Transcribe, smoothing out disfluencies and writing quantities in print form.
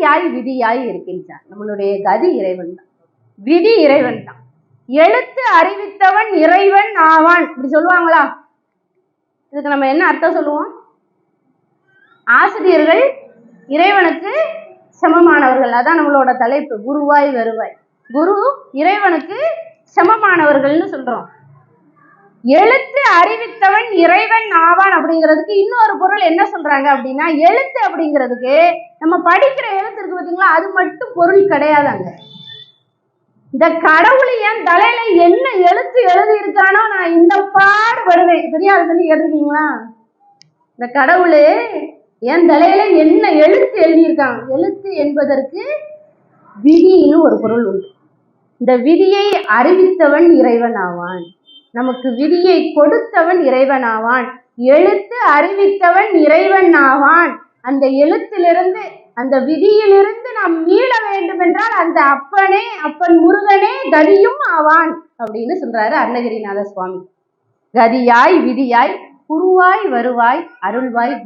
யாய் விதியாய் இருக்கின்றான். நம்மளுடைய கதி இறைவன் தான், விதி இறைவன் தான். எழுத்து அறிவித்தவன் இறைவன் ஆவான் இப்படி சொல்லுவாங்களா? இதுக்கு நம்ம என்ன அர்த்தம் சொல்லுவோம்? ஆசிரியர்கள் இறைவனுக்கு சமமானவர்கள். அதான் நம்மளோட தலைப்பு, குருவாய் வருவாய். குரு இறைவனுக்கு சமமானவர்கள்னு சொல்றோம். எழுத்து அறிவித்தவன் இறைவன் ஆவான் அப்படிங்கிறதுக்கு இன்னொரு பொருள் என்ன சொல்றாங்க அப்படின்னா, எழுத்து அப்படிங்கிறதுக்கு நம்ம படிக்கிற எழுத்து இருக்கு பார்த்தீங்களா, அது மட்டும் பொருள் கிடையாதாங்க. இந்த கடவுள் என் தலையில என்ன எழுத்து எழுதி இருக்கானோ நான் இந்த பாடுபடுவேன். தெரியாது சொல்லி கேட்டிருக்கீங்களா? இந்த கடவுள் என் தலையில என்ன எழுத்து எழுதியிருக்கான். எழுத்து என்பதற்கு விதின்னு ஒரு பொருள் உண்டு. இந்த விதியை அறிவித்தவன் இறைவன் ஆவான். நமக்கு விதியை கொடுத்தவன் இறைவன் ஆவான். எழுத்து அறிவித்தவன் இறைவன் ஆவான். அந்த எழுத்திலிருந்து, அந்த விதியிலிருந்து நாம் மீள வேண்டும் என்றால் அந்த அப்பனே, அப்பன் முருகனே கதியும் ஆவான் அப்படின்னு சொல்றாரு அருணகிரிநாத சுவாமி. கதியாய் விதியாய் குருவாய் வருவாய் அருள்வாய்